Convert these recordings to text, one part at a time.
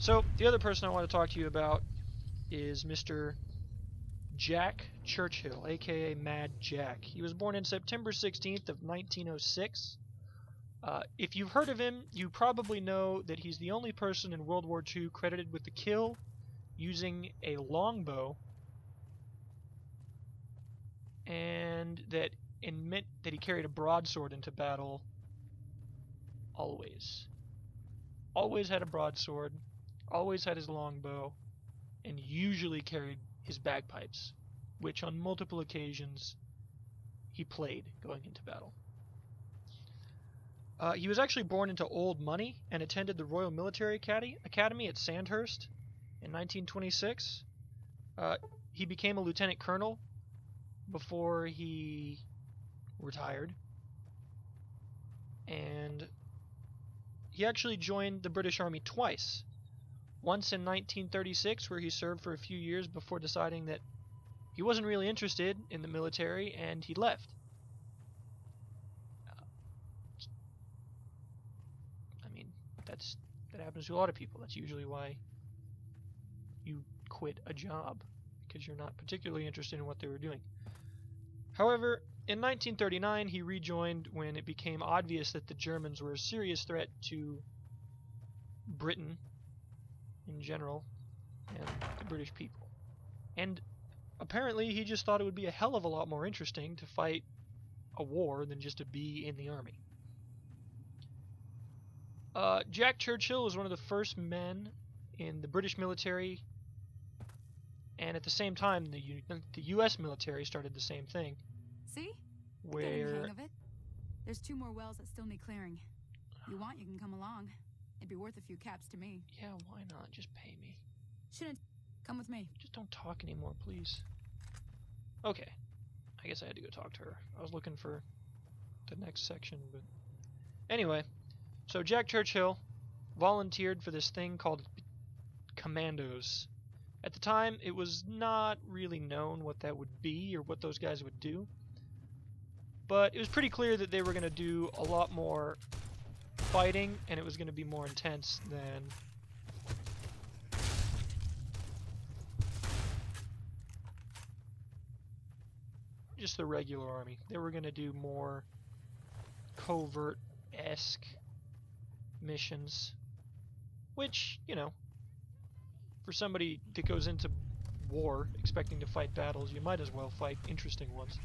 So, the other person I want to talk to you about is Mr. Jack Churchill, aka Mad Jack. He was born in September 16th of 1906. If you've heard of him, you probably know that he's the only person in World War II credited with the kill using a longbow, and that meant that he carried a broadsword into battle always. Always had a broadsword, always had his longbow, and usually carried his bagpipes, which on multiple occasions he played going into battle. He was actually born into old money and attended the Royal Military Academy at Sandhurst in 1926. He became a lieutenant colonel before he retired, and he actually joined the British Army twice. Once in 1936, where he served for a few years before deciding that he wasn't really interested in the military, and he left. That happens to a lot of people. That's usually why you quit a job, because you're not particularly interested in what they were doing. However, in 1939 he rejoined when it became obvious that the Germans were a serious threat to Britain in general and the British people. And apparently he just thought it would be a hell of a lot more interesting to fight a war than just to be in the army. Jack Churchill was one of the first men in the British military, and at the same time the U.S. military started the same thing. See? Where Getting the hang of it. There's 2 more wells that still need clearing. You want, you can come along. It'd be worth a few caps to me. Yeah, why not? Just pay me. Shouldn't. Come with me. Just don't talk anymore, please. Okay. I guess I had to go talk to her. I was looking for the next section, but anyway. So Jack Churchill volunteered for this thing called commandos. At the time, it was not really known what that would be or what those guys would do, but it was pretty clear that they were going to do a lot more fighting, and it was going to be more intense than just the regular army. They were going to do more covert-esque missions, which, you know, for somebody that goes into war expecting to fight battles, you might as well fight interesting ones.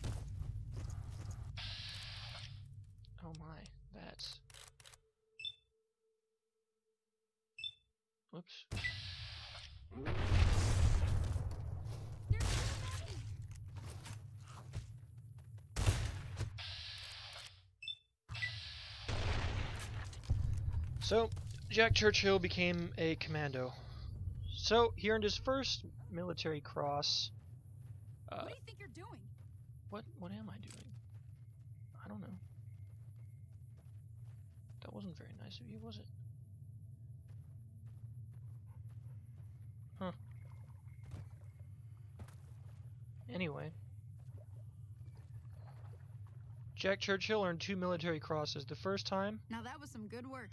Oh my, that's... Whoops. So, Jack Churchill became a commando. So, he earned his first military cross. What do you think you're doing? What am I doing? I don't know. That wasn't very nice of you, was it? Huh. Anyway. Jack Churchill earned 2 military crosses. The first time... Now that was some good work.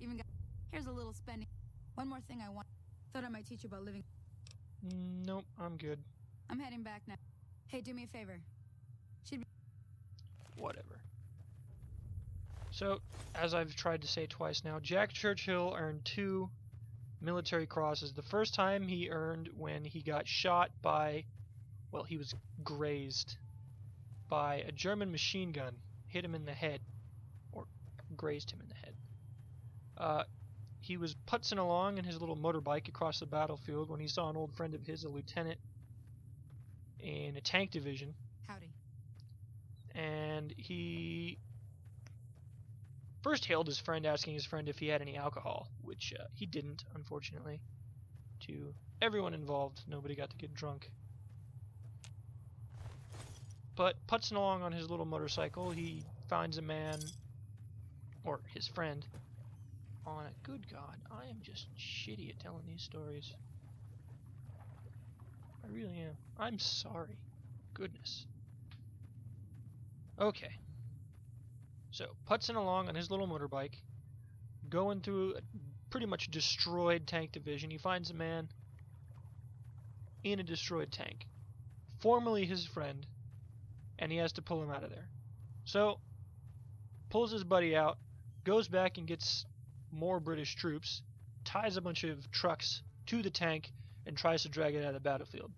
Even got... Here's a little spending. One more thing I want. Thought I might teach you about living. Nope, I'm good. I'm heading back now. Hey, do me a favor. Whatever. So, as I've tried to say twice now, Jack Churchill earned 2 military crosses. The first time he earned when he got shot by... Well, he was grazed by a German machine gun. Hit him in the head. Or grazed him in the head. He was putzing along in his little motorbike across the battlefield when he saw an old friend of his, a lieutenant in a tank division. Howdy. And he first hailed his friend, asking his friend if he had any alcohol, which he didn't, unfortunately. To everyone involved, nobody got to get drunk. But putzing along on his little motorcycle, he finds a man, or his friend, on a... Good God, I am just shitty at telling these stories. I really am. I'm sorry. Goodness. Okay. So, putzing along on his little motorbike, going through a pretty much destroyed tank division. He finds a man in a destroyed tank, formerly his friend, and he has to pull him out of there. So, pulls his buddy out, goes back and gets more British troops, ties a bunch of trucks to the tank, and tries to drag it out of the battlefield.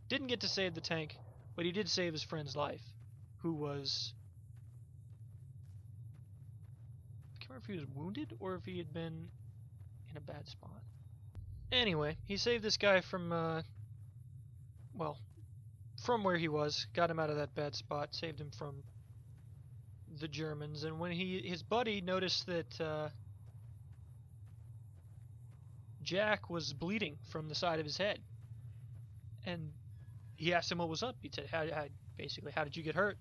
Didn't get to save the tank, but he did save his friend's life, who was... I can't remember if he was wounded or if he had been in a bad spot. Anyway, he saved this guy from, well, from where he was, got him out of that bad spot, saved him from the Germans, and when his buddy noticed that Jack was bleeding from the side of his head, and he asked him what was up. He said, basically, how did you get hurt?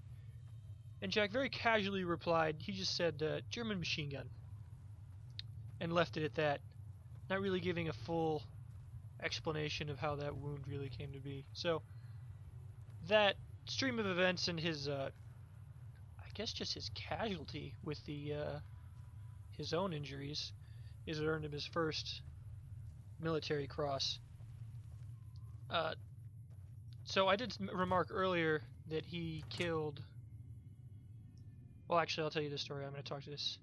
And Jack very casually replied, he just said, German machine gun, and left it at that, not really giving a full explanation of how that wound really came to be. So, that stream of events and his, I guess just his casualty with the, his own injuries, is what earned him his first military cross. So I did remark earlier that he killed... Well, actually, I'll tell you the story. I'm going to talk to this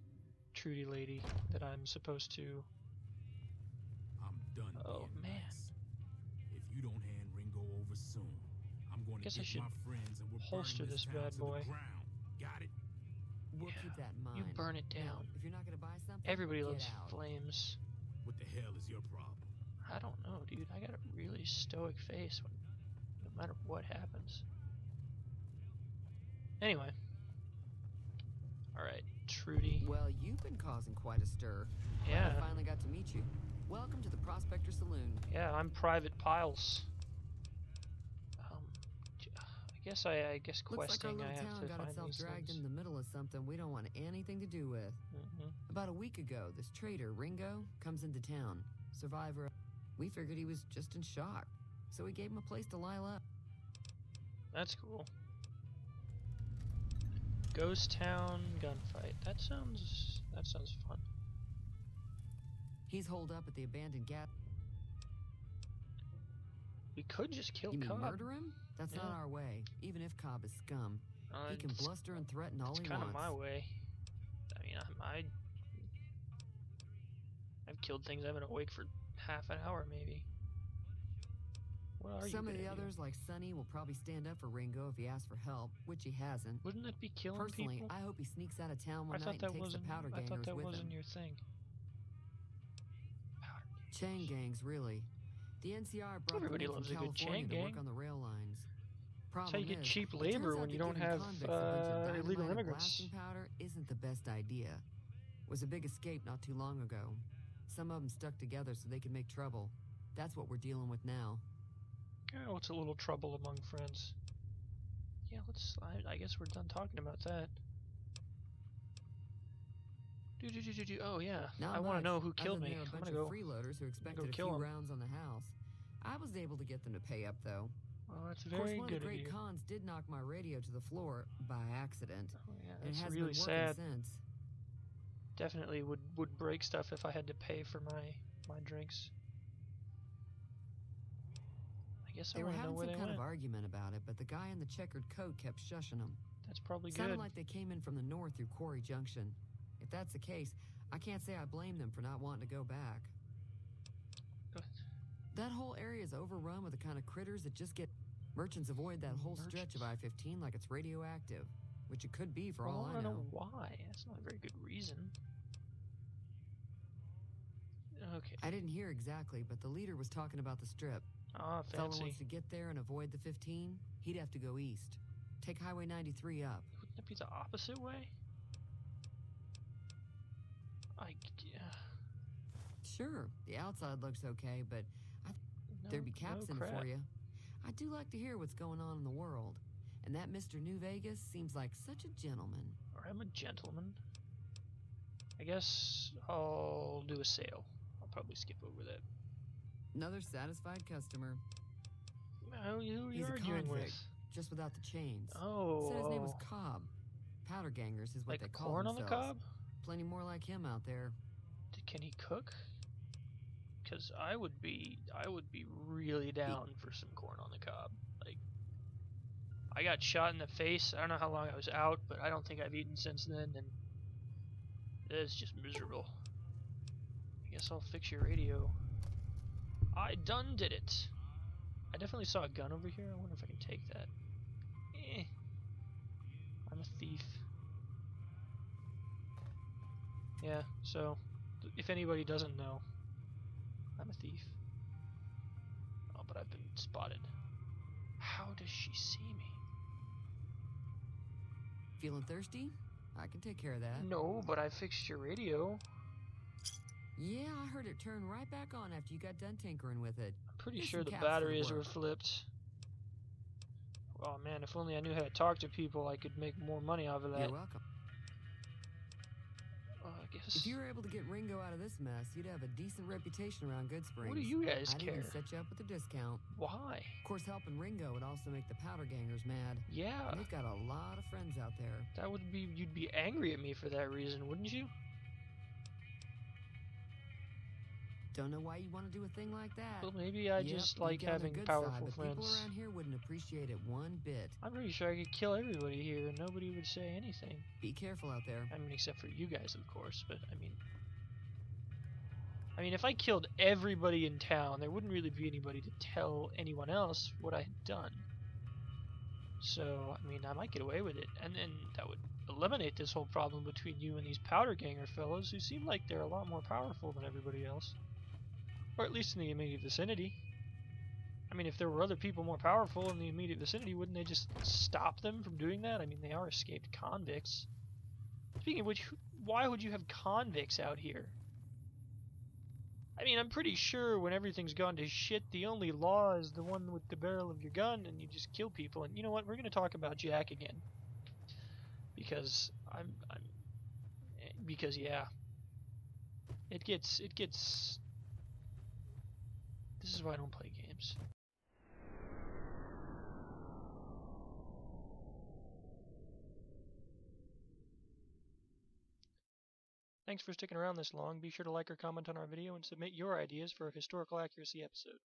Trudy lady that I'm supposed to... I'm done. Oh, man. Nice. If you don't hand Ringo over soon, I'm going to Guess I get should my friends and we're holster burning this town bad to the boy. ground. Got it? We'll Yeah, keep that in mind. You burn it down. Now, if you're not gonna buy something, Everybody get loves out. flames. What the hell is your problem? I don't know, dude. I got a really stoic face when, no matter what happens. Anyway. Alright, Trudy. Well, you've been causing quite a stir. Glad Yeah. I finally got to meet you. Welcome to the Prospector Saloon. Yeah, I'm Private Piles. I guess Looks like our questing little I have town to got find itself these dragged things. in the middle of something we don't want anything to do with. About a week ago, this trader, Ringo, comes into town. Survivor. We figured he was just in shock, so we gave him a place to lie up. That's cool. Ghost Town gunfight. That sounds fun. He's holed up at the abandoned gas. We could just kill You mean Cobb. murder him? That's not Yeah. our way. Even if Cobb is scum, he can It's bluster and threaten all he kind wants. of my way. I mean, I've killed things I've been awake for half an hour, maybe. What are you Some of the gonna do? others, like Sonny, will probably stand up for Ringo if he asks for help, which he hasn't. Wouldn't that be killing Personally, people? I hope he sneaks out of town I one thought night that and takes the wasn't. powder I thought gangers that with wasn't him. your thing. Chain gangs, really. The NCR brought Everybody them in loves from a good California chain to gang. work on the rail lines. That's how you Problem get is, cheap it labor turns when out you that don't giving have convicts a bunch of illegal dynamite and immigrants. blasting powder isn't the best idea. Was a big escape not too long ago. Some of them stuck together so they could make trouble. That's what we're dealing with now. Oh, it's a little trouble among friends. Yeah, I guess we're done talking about that. Oh yeah, Not I want to much, know who other killed than me. they're a I'm bunch gonna go. of freeloaders who expected a kill few 'em. rounds on the house. I was able to get them to pay up, though. Well, that's Of course, very one good of the of great you. cons did knock my radio to the floor by accident. Oh yeah, And it that's has really been working sad. since. Definitely would break stuff if I had to pay for my drinks. I guess They I were want to know having where some they kind went. of argument about it, but the guy in the checkered coat kept shushing them. That's probably Sounded good. like they came in from the north through Quarry Junction. If that's the case, I can't say I blame them for not wanting to go back. Good. That whole area is overrun with the kind of critters that just get... Merchants avoid that whole stretch of Merchants. I-15 like it's radioactive, which it could be for Well, all I I want to know. know why. That's not a very good reason. Okay. I didn't hear exactly, but the leader was talking about the strip. Ah, Fella fancy. wants to get there and avoid the 15, he'd have to go east. Take Highway 93 up. Wouldn't that be the opposite way? Yeah. Sure, the outside looks okay, but there'd be caps in it crap. for you. I do like to hear what's going on in the world. And that Mr. New Vegas seems like such a gentleman. Or I'm a gentleman. I guess I'll do a sale. I'll probably skip over that. Another satisfied customer. Who are you He's a arguing with? convict, just without the chains. Oh. Said his name was Cobb. Powder gangers is what Like they call corn on themselves. the cob? Plenty more like him out there. Can he cook? because I would be really down for some corn on the cob. Like, I got shot in the face. I don't know how long I was out, but I don't think I've eaten since then, and it's just miserable. I guess I'll fix your radio. I done did it. I definitely saw a gun over here. I wonder if I can take that. I'm a thief. Yeah, so if anybody doesn't know, I'm a thief. Oh, but I've been spotted. How does she see me? Feeling thirsty? I can take care of that. No, but I fixed your radio. Yeah, I heard it turn right back on after you got done tinkering with it. I'm pretty Here's sure some the caps for the batteries were work. flipped. Oh man, if only I knew how to talk to people, I could make more money off of that. You're welcome. I guess. If you were able to get Ringo out of this mess, you'd have a decent reputation around Goodsprings. What do you guys I'd care? even set you up with a discount. Why? Of course, helping Ringo would also make the powder gangers mad. Yeah, And they've got a lot of friends out there. that would be. You'd be angry at me for that reason, wouldn't you? Don't know why you want to do a thing like that. Well, maybe I Yep, just you like get on the having good powerful side, but friends. people around here wouldn't appreciate it one bit. I'm pretty sure I could kill everybody here and nobody would say anything. Be careful out there. I mean, except for you guys, of course, but I mean, if I killed everybody in town, there wouldn't really be anybody to tell anyone else what I had done. So, I mean, I might get away with it, and then that would eliminate this whole problem between you and these powder ganger fellows who seem like they're a lot more powerful than everybody else. Or at least in the immediate vicinity. I mean, if there were other people more powerful in the immediate vicinity, wouldn't they just stop them from doing that? I mean, they are escaped convicts. Speaking of which, why would you have convicts out here? I mean, I'm pretty sure when everything's gone to shit, the only law is the one with the barrel of your gun, and you just kill people. And you know what? We're gonna talk about Jack again, because because yeah, it gets. This is why I don't play games. Thanks for sticking around this long. Be sure to like or comment on our video and submit your ideas for a historical accuracy episode.